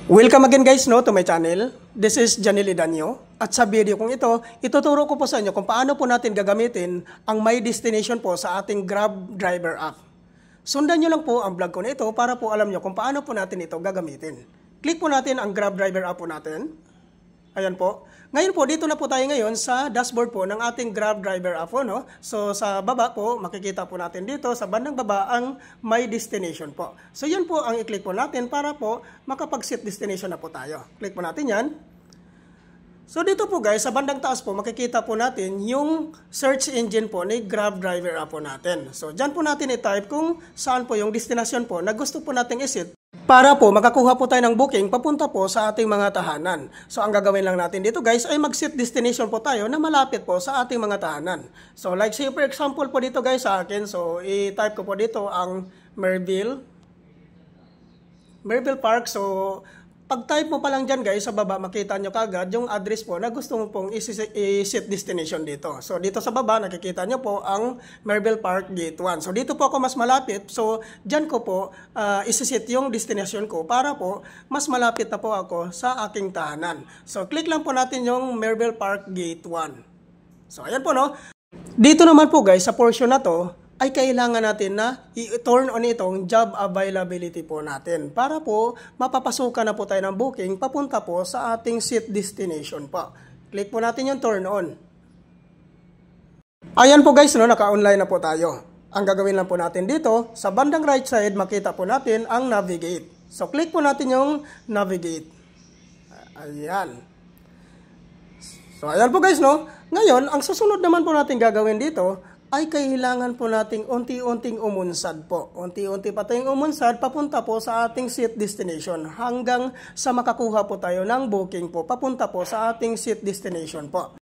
Welcome again guys to my channel. This is Janil Idanyo. At sa video kong ito, ituturo ko po sa inyo kung paano po natin gagamitin ang My Destination po sa ating Grab Driver app. Sundan nyo lang po ang vlog ko na ito para po alam nyo kung paano po natin ito gagamitin. Click po natin ang Grab Driver app po natin. Ayan po. Ngayon po, dito na po tayo ngayon sa dashboard po ng ating Grab Driver app po, no? So, sa baba po, makikita po natin dito, sa bandang baba, ang My Destination po. So, yun po ang i-click po natin para po makapag-set destination na po tayo. Click po natin yan. So, dito po guys, sa bandang taas po, makikita po natin yung search engine po ni Grab Driver app po natin. So, dyan po natin i-type kung saan po yung destination po na gusto po nating i-set para po makakuha po tayo ng booking papunta po sa ating mga tahanan. So, ang gagawin lang natin dito guys ay mag-set destination po tayo na malapit po sa ating mga tahanan. So, like say for example po dito guys sa akin, so i-type ko po dito ang Merville Park. So, pag-type mo pa lang dyan guys, sa baba makita nyo kagad yung address po na gusto mo pong i-set destination dito. So dito sa baba nakikita nyo po ang Merville Park Gate 1. So dito po ako mas malapit. So dyan ko po i-set yung destination ko para po mas malapit na po ako sa aking tahanan. So click lang po natin yung Merville Park Gate 1. So ayan po no. Dito naman po guys sa portion na to ay kailangan natin na i-turn on itong job availability po natin para po mapapasukan na po tayo ng booking papunta po sa ating set destination po. Click po natin yung turn on. Ayan po guys, no, naka-online na po tayo. Ang gagawin lang po natin dito, sa bandang right side makita po natin ang navigate. So click po natin yung navigate. Ayan. So ayan po guys, no. Ngayon, ang susunod naman po natin gagawin dito ay kailangan po nating unti-unting umunsad po. Unti-unti pa tayong umunsad papunta po sa ating set destination hanggang sa makakuha po tayo ng booking po papunta po sa ating set destination po.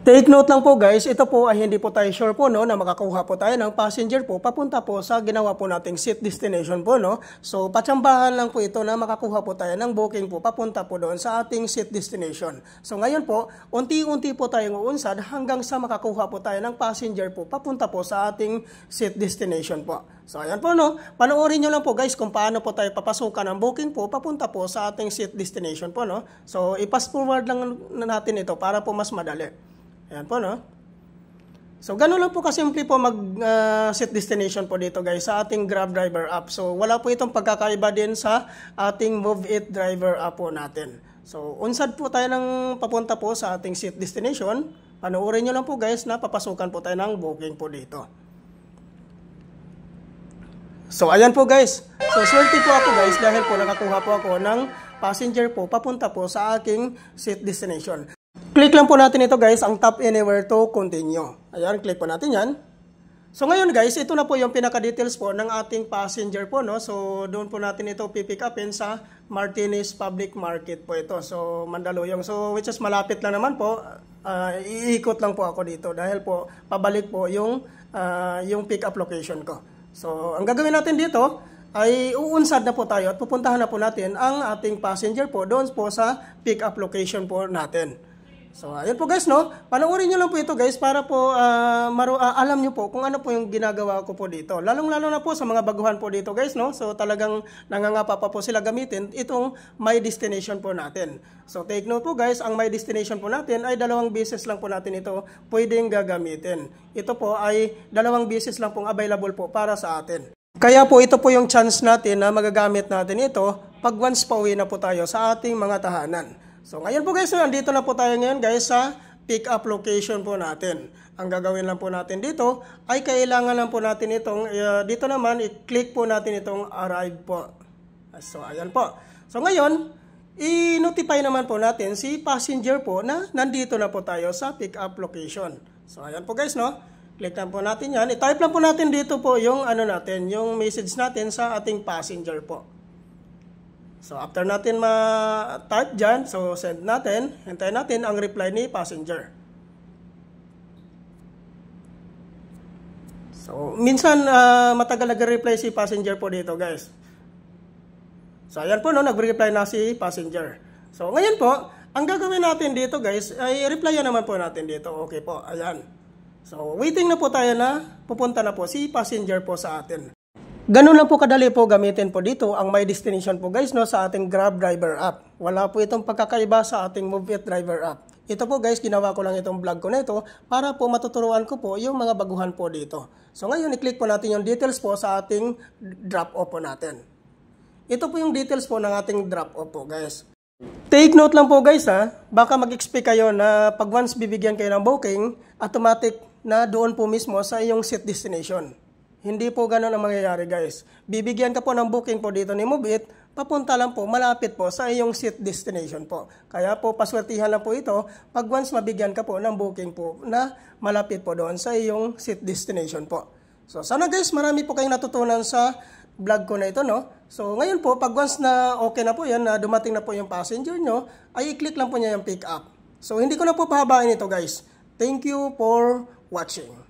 Take note lang po guys, ito po ay hindi po tayo sure po no, na makakuha po tayo ng passenger po papunta po sa ginawa po nating set destination po. No? So patsambahan lang po ito na makakuha po tayo ng booking po papunta po doon sa ating set destination. So ngayon po, unti-unti po tayong uunsad hanggang sa makakuha po tayo ng passenger po papunta po sa ating set destination po. So ayan po no, panoorin nyo lang po guys kung paano po tayo papasukan ng booking po papunta po sa ating set destination po. No? So i-pass forward lang natin ito para po mas madali. Ayan po, no? So, ganun lang po kasimple po mag-set destination po dito, guys, sa ating Grab Driver app. So, wala po itong pagkakaiba din sa ating Move It Driver app po natin. So, unsad po tayo ng papunta po sa ating set destination. Panoorin nyo lang po, guys, na papasukan po tayo ng booking po dito. So, ayan po, guys. So, swerte po ako, guys, dahil po nakakuha po ako ng passenger po papunta po sa aking set destination. Click lang po natin ito guys, ang tap anywhere to continue. Ayan, click po natin yan. So ngayon guys, ito na po yung pinaka-details po ng ating passenger po. No? So doon po natin ito pipick upin sa Martinez Public Market po ito. So Mandaluyong. So which is malapit lang naman po. Iikot lang po ako dito dahil po pabalik po yung pick up location ko. So ang gagawin natin dito ay uunsad na po tayo at pupuntahan na po natin ang ating passenger po doon po sa pick up location po natin. So, ayun po guys, no? Panoorin nyo lang po ito guys para po alam nyo po kung ano po yung ginagawa ko po dito. Lalong-lalo na po sa mga baguhan po dito guys, no? So, talagang nangangapa pa po sila gamitin itong My Destination po natin. So, take note po guys, ang My Destination po natin ay 2 beses lang po natin ito pwedeng gagamitin. Ito po ay 2 beses lang pong available po para sa atin. Kaya po ito po yung chance natin na magagamit natin ito pag once pauwi na po tayo sa ating mga tahanan. So ngayon po guys, andito na po tayo ngayon guys sa pick up location po natin. Ang gagawin lang po natin dito ay kailangan lang po natin itong, dito naman i-click po natin itong arrive po. So ayan po. So ngayon, i-notify naman po natin si passenger po na nandito na po tayo sa pick up location. So ayan po guys, no? Click lang po natin yan. I-type lang po natin dito po yung ano natin, yung message natin sa ating passenger po. So, after natin ma-type dyan, so send natin, hintayin natin ang reply ni passenger. So, minsan matagal nag-reply si passenger po dito, guys. So, ayan po, no, nag-reply na si passenger. So, ngayon po, ang gagawin natin dito, guys, ay replyan naman po natin dito. Okay po, ayan. So, waiting na po tayo na pupunta na po si passenger po sa atin. Ganun lang po kadali po gamitin po dito ang My Destination po guys no sa ating Grab Driver app. Wala po itong pagkakaiba sa ating Move It Driver app. Ito po guys, ginawa ko lang itong vlog ko na ito para po matuturuan ko po yung mga baguhan po dito. So ngayon, i-click po natin yung details po sa ating drop-off po natin. Ito po yung details po ng ating drop-off po guys. Take note lang po guys baka mag-expect kayo na pag once bibigyan kayo ng booking, automatic na doon po mismo sa iyong set destination. Hindi po ganun ang mangyayari guys. Bibigyan ka po ng booking po dito ni Move It, papunta lang po, malapit po sa iyong set destination po. Kaya po, paswertihan lang po ito pag once mabigyan ka po ng booking po na malapit po doon sa iyong set destination po. So sana guys, marami po kayong natutunan sa vlog ko na ito, no? So ngayon po, pag once na okay na po yan, na dumating na po yung passenger nyo, ay i-click lang po niya yung pick up. So hindi ko na po pahabain ito guys. Thank you for watching.